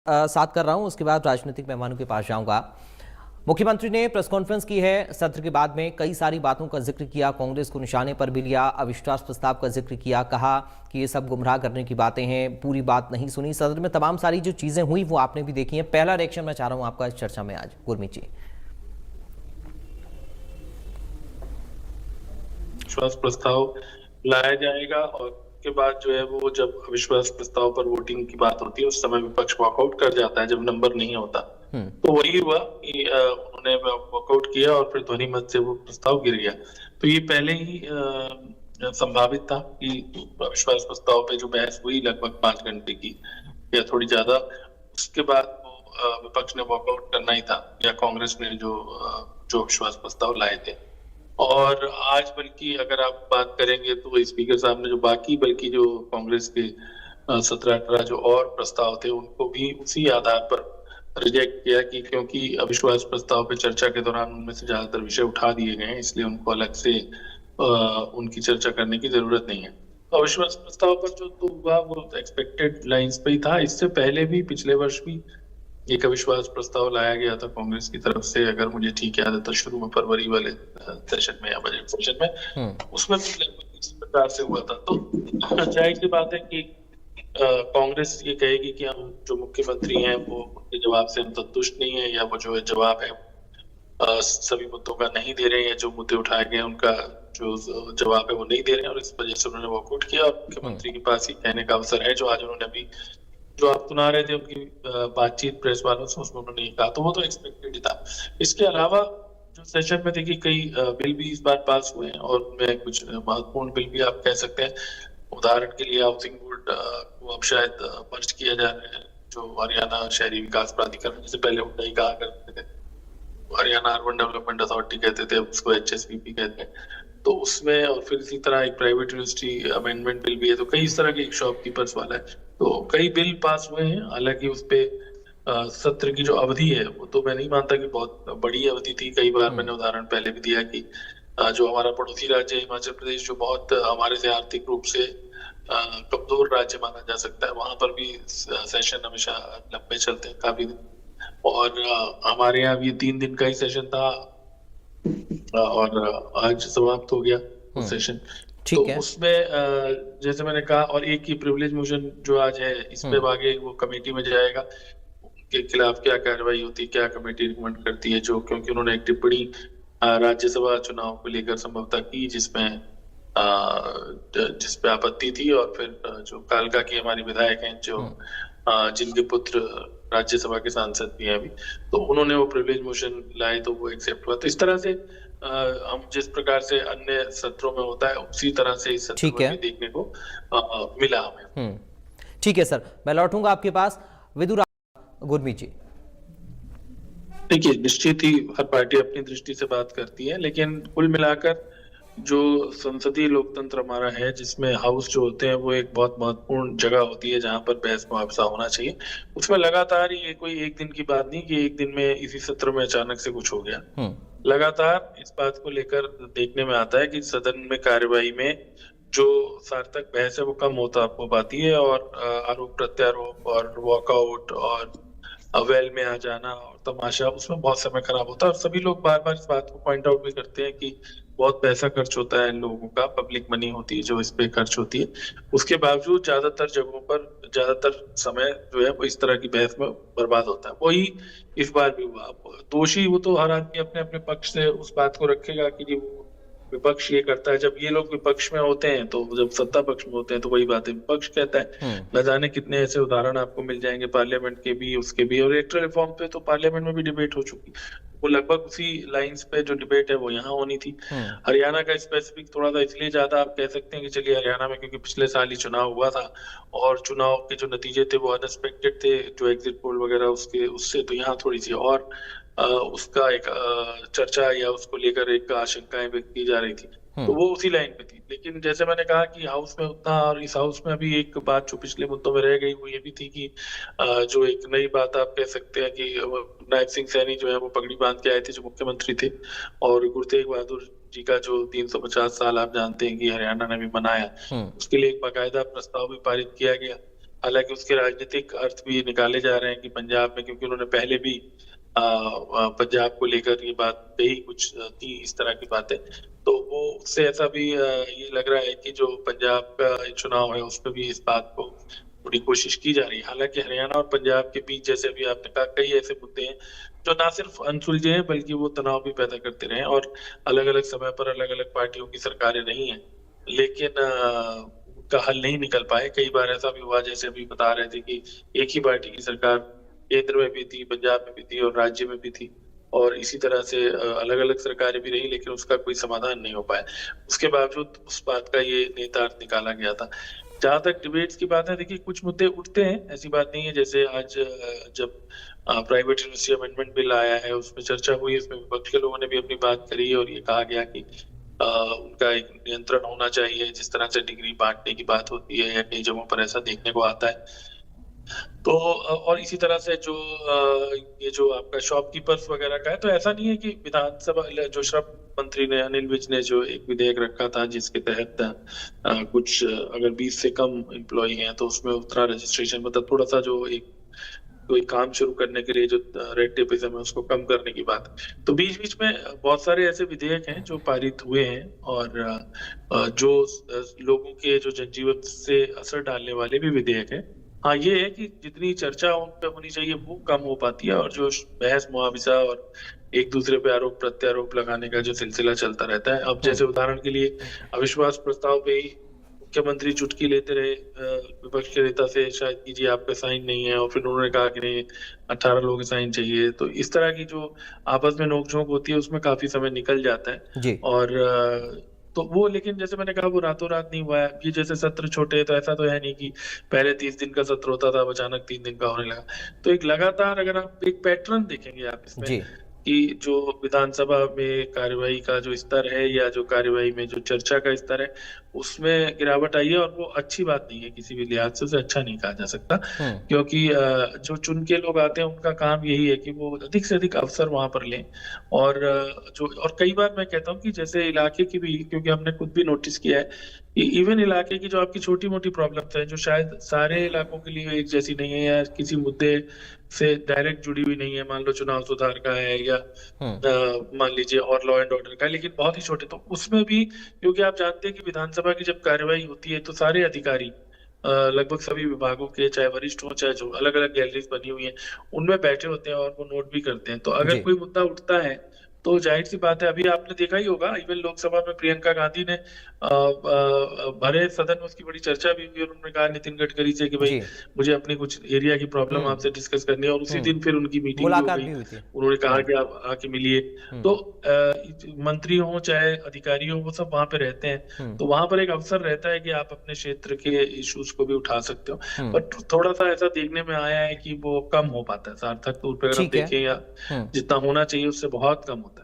साथ कर रहा हूं, उसके बाद राजनीतिक मेहमानों के पास जाऊंगा। मुख्यमंत्री ने प्रेस कॉन्फ्रेंस की है। सत्र के बाद में कई सारी बातों का जिक्र किया, कांग्रेस को निशाने पर भी लिया, अविश्वास प्रस्ताव का जिक्र किया, कहा कि ये सब गुमराह करने की बातें हैं, पूरी बात नहीं सुनी। सदन में तमाम सारी जो चीजें हुई वो आपने भी देखी हैं। पहला रिएक्शन मैं चाह रहा हूं आपका इस चर्चा में आज, गुरमीत जी। विश्वास प्रस्ताव लाया जाएगा और के बाद जो है वो जब अविश्वास प्रस्ताव पर वोटिंग की बात होती है उस समय विपक्ष वॉकआउट कर जाता है जब नंबर नहीं होता। तो वही हुआ कि उन्होंने वॉकआउट किया और फिर ध्वनि मत से वो प्रस्ताव गिर गया। तो ये पहले ही संभावित था कि अविश्वास प्रस्ताव पे जो बहस हुई लगभग 5 घंटे की या थोड़ी ज्यादा, उसके बाद विपक्ष ने वॉकआउट करना ही था या कांग्रेस ने जो अविश्वास प्रस्ताव लाए थे। और आज बल्कि अगर आप बात करेंगे तो स्पीकर साहब ने बल्कि जो कांग्रेस के 17-18 जो और प्रस्ताव थे उनको भी उसी आधार पर रिजेक्ट किया कि क्योंकि अविश्वास प्रस्ताव पे चर्चा के दौरान उनमें से ज्यादातर विषय उठा दिए गए हैं, इसलिए उनको अलग से उनकी चर्चा करने की जरूरत नहीं है। तो अविश्वास प्रस्ताव पर जो तो हुआ वो एक्सपेक्टेड लाइंस पे ही था। इससे पहले भी पिछले वर्ष भी एक अविश्वास प्रस्ताव लाया गया था कांग्रेस की तरफ से, अगर मुझे ठीक याद है तो शुरू में फरवरी वाले सेशन में या बजट सेशन में, उसमें इस प्रकार से हुआ था। तो जाहिर सी बात है कि कांग्रेस ये कहेगी कि हम जो मुख्यमंत्री हैं वो उनके जवाब से हम संतुष्ट नहीं है, या वो जो जवाब है सभी मुद्दों का नहीं दे रहे हैं, जो मुद्दे उठाए गए उनका जो जवाब है वो नहीं दे रहे हैं, और इस वजह से उन्होंने वॉकआउट किया। और मुख्यमंत्री के पास ही कहने का अवसर है, जो आज उन्होंने अभी जो आप सुना रहे थे उनकी बातचीत प्रेस वालों से, उसमें उन्होंने ये कहा, तो वो तो एक्सपेक्टेड ही था। इसके अलावा जो सेशन में देखिए कई बिल भी इस बार पास हुए हैं और उनमें कुछ महत्वपूर्ण बिल भी आप कह सकते हैं। उदाहरण के लिए हाउसिंग बोर्ड को अब शायद मर्ज किया जा रहा है, जो हरियाणा शहरी विकास प्राधिकरण, जिसे पहले हुड्डा कहा करते थे, हरियाणा अर्बन डेवलपमेंट अथॉरिटी कहते थे, उसको HSPP कहते हैं। तो उसमें और फिर इसी तरह एक प्राइवेट यूनिवर्सिटी अमेंडमेंट बिल भी है। तो कई इस तरह के एक शॉपकीपर्स वाला है, तो कई बिल पास हुए हैं। हालांकि उस पे सत्र की जो अवधि है वो तो मैं नहीं मानता कि बहुत बड़ी अवधि थी। कई बार मैंने उदाहरण पहले भी दिया कि जो हमारा पड़ोसी राज्य हिमाचल प्रदेश, जो बहुत हमारे से आर्थिक रूप से कमजोर राज्य माना जा सकता है, वहां पर भी सेशन हमेशा लंबे चलते हैं काफी दिन। और हमारे यहाँ भी 3 दिन का ही सेशन था और आज समाप्त हो गया सेशन। तो उसमें जैसे मैंने कहा, और एक ही प्रिविलेज मोशन जो आज है इस पे आगे वो कमेटी में जाएगा, उनके खिलाफ क्या कार्रवाई होती है, क्या कमेटी रिकमेंड करती है, जो क्योंकि उन्होंने एक टिप्पणी राज्यसभा चुनाव को लेकर संभवतः की जिसमें जिसपे आपत्ति थी, और फिर जो कालका की हमारी विधायक हैं जो जिनके पुत्र राज्यसभा के सांसद भी हैं अभी, तो उन्होंने वो प्रिविलेज मोशन लाए तो वो एक्सेप्ट हुआ। तो इस तरह से हम जिस प्रकार से अन्य सत्रों में होता है उसी तरह से इस सत्र में भी देखने को मिला हमें। ठीक है सर, मैं लौटूंगा आपके पास। विदुर गुरमीत जी, देखिए निश्चित ही हर पार्टी अपनी दृष्टि से बात करती है, लेकिन कुल मिलाकर जो संसदीय लोकतंत्र हमारा है, जिसमें हाउस जो होते हैं वो एक बहुत महत्वपूर्ण जगह होती है जहां पर बहस मुआवजा होना चाहिए, उसमें लगातार ये कोई एक दिन की बात नहीं कि एक दिन में इसी सत्र में अचानक से कुछ हो गया। लगातार इस बात को लेकर देखने में आता है कि सदन में कार्यवाही में जो सार्थक बहस है वो कम होता आपको पाती है, और आरोप प्रत्यारोप और वॉकआउट और अवेल में आ जाना और तमाशा, उसमें बहुत समय खराब होता है। और सभी लोग बार बार इस बात को पॉइंट आउट भी करते हैं कि बहुत पैसा खर्च होता है इन लोगों का, पब्लिक मनी होती है जो इस पे खर्च होती है। उसके बावजूद ज्यादातर जगहों पर ज्यादातर समय जो है वो इस तरह की बहस में बर्बाद होता है। वही इस बार भी हुआ। दोषी वो तो हर आदमी अपने अपने पक्ष से उस बात को रखेगा कि जी वो विपक्ष ये करता है। जब ये लोग विपक्ष में होते हैं, तो जब सत्ता पक्ष में होते हैं तो वही बातें विपक्ष कहता है। न जाने कितने ऐसे उदाहरण आपको मिल जाएंगे पार्लियामेंट के भी, उसके भी। और इलेक्टोरल रिफॉर्म पे तो पार्लियामेंट में भी डिबेट हो चुकी, वो लगभग उसी लाइंस पे जो डिबेट है वो यहाँ होनी थी। हरियाणा का स्पेसिफिक थोड़ा सा इसलिए ज्यादा आप कह सकते हैं कि चलिए हरियाणा में, क्योंकि पिछले साल ही चुनाव हुआ था और चुनाव के जो नतीजे थे वो अनएक्सपेक्टेड थे, जो एग्जिट पोल वगैरह उससे तो यहाँ थोड़ी सी और उसका एक चर्चा या उसको लेकर एक आशंकाएं व्यक्त की जा रही थी, तो वो उसी लाइन पे थी। लेकिन जैसे मैंने कहा कि हाउस में उतना, और इस हाउस में अभी एक बात जो पिछले मुद्दों में रह गई वो ये भी थी कि जो एक नई बात आप कह सकते हैं कि नायब सिंह सैनी जो है वो पगड़ी बांध के आए थे जो मुख्यमंत्री थे, और गुरु तेग बहादुर जी का जो 350 साल आप जानते हैं कि हरियाणा ने भी मनाया, उसके लिए एक बाकायदा प्रस्ताव भी पारित किया गया। हालांकि उसके राजनीतिक अर्थ भी निकाले जा रहे हैं कि पंजाब में, क्योंकि उन्होंने पहले भी पंजाब को लेकर ये बात कही, कुछ थी इस तरह की बातें, तो वो उससे ऐसा भी ये लग रहा है कि जो पंजाब का चुनाव है उसमें भी इस बात को पूरी कोशिश की जा रही है। हालांकि हरियाणा और पंजाब के बीच, जैसे अभी आपने कहा, कई ऐसे मुद्दे हैं जो ना सिर्फ अनसुलझे हैं बल्कि वो तनाव भी पैदा करते रहे, और अलग अलग समय पर अलग अलग पार्टियों की सरकारें रही हैं, लेकिन का हल नहीं निकल पाए। कई बार ऐसा भी हुआ, जैसे अभी बता रहे थे कि एक ही पार्टी की सरकार केंद्र में भी थी, पंजाब में भी थी और राज्य में भी थी, और इसी तरह से अलग अलग सरकारें भी रही, लेकिन उसका कोई समाधान नहीं हो पाया। उसके बावजूद उस बात का ये नेतार्थ निकाला गया था। जहां तक डिबेट्स की बात है, देखिए कुछ मुद्दे उठते हैं, ऐसी बात नहीं है। जैसे आज जब प्राइवेट यूनिवर्सिटी अमेंडमेंट बिल आया है, उसमें चर्चा हुई, उसमें विपक्ष के लोगों ने भी अपनी बात करी और ये कहा गया कि उनका एक नियंत्रण होना चाहिए। जिस तरह से डिग्री बांटने की बात होती है या कई जगहों पर ऐसा देखने को आता है, तो और इसी तरह से जो ये जो आपका शॉपकीपर्स वगैरह का है, तो ऐसा नहीं है कि विधानसभा जो श्रम मंत्री ने, अनिल विज ने जो एक विधेयक रखा था जिसके तहत कुछ अगर 20 से कम एम्प्लॉय हैं तो उसमें उतना रजिस्ट्रेशन, मतलब थोड़ा सा जो एक कोई काम शुरू करने के लिए जो रेड टेपिज्म है उसको कम करने की बात। तो बीच बीच में बहुत सारे ऐसे विधेयक हैं जो पारित हुए हैं, और जो लोगों के जो जनजीवन से असर डालने वाले भी विधेयक हैं। हाँ, ये है कि जितनी चर्चा उन पे होनी चाहिए वो कम हो पाती है, और जो बहस मुआविजा और एक दूसरे पे आरोप प्रत्यारोप लगाने का जो सिलसिला चलता रहता है। अब जैसे उदाहरण के लिए अविश्वास प्रस्ताव पे ही मुख्यमंत्री चुटकी लेते रहे विपक्ष के नेता से, शायद कीजिए आपका साइन नहीं है, और फिर उन्होंने कहा कि नहीं 18 लोगों के साइन चाहिए। तो इस तरह की जो आपस में नोकझोंक होती है उसमें काफी समय निकल जाता है। जी। और तो वो, लेकिन जैसे मैंने कहा, वो रातों रात नहीं हुआ है। ये जैसे सत्र छोटे हैं, तो ऐसा तो है नहीं कि पहले 30 दिन का सत्र होता था, अब अचानक 3 दिन का होने लगा। तो एक लगातार, अगर आप एक पैटर्न देखेंगे आप इसमें, जी। कि जो विधानसभा में कार्यवाही का जो स्तर है या जो कार्यवाही में जो चर्चा का स्तर है उसमें गिरावट आई है, और वो अच्छी बात नहीं है, किसी भी लिहाज से उसे अच्छा नहीं कहा जा सकता। क्योंकि जो चुन के लोग आते हैं उनका काम यही है कि वो अधिक से अधिक अवसर वहां पर लें, और और कई बार मैं कहता हूँ कि जैसे इलाके की भी, क्योंकि हमने खुद भी नोटिस किया है कि इवन इलाके की जो आपकी छोटी मोटी प्रॉब्लम्स है, जो शायद सारे इलाकों के लिए एक जैसी नहीं है या किसी मुद्दे से डायरेक्ट जुड़ी हुई नहीं है, मान लो चुनाव सुधार का है या मान लीजिए और लॉ एंड ऑर्डर का, लेकिन बहुत ही छोटे, तो उसमें भी, क्योंकि आप जानते हैं कि विधानसभा की जब कार्यवाही होती है तो सारे अधिकारी लगभग सभी विभागों के, चाहे वरिष्ठ हो चाहे जो, अलग अलग गैलरीज बनी हुई हैं उनमें बैठे होते हैं और वो नोट भी करते हैं। तो अगर जी। कोई मुद्दा उठता है तो जाहिर सी बात है, अभी आपने देखा ही होगा, इवन लोकसभा में प्रियंका गांधी ने भरे सदन में उसकी बड़ी चर्चा भी हुई, और उन्होंने कहा नितिन गडकरी से कि भाई जी। मुझे अपनी कुछ एरिया की प्रॉब्लम हम्म। आपसे डिस्कस करनी है, और उसी दिन फिर उनकी मीटिंग भी हो मुलाकात गई। भी हुई थी। उन्होंने कहा कि आप आके मिलिए। तो मंत्री हो चाहे अधिकारी हो, वो सब वहां पे रहते हैं, तो वहां पर एक अवसर रहता है कि आप अपने क्षेत्र के इश्यूज को भी उठा सकते हो। बट थोड़ा सा ऐसा देखने में आया है कि वो कम हो पाता है, सार्थक तौर पर अगर आप ठीक है। देखें, या जितना होना चाहिए उससे बहुत कम होता है।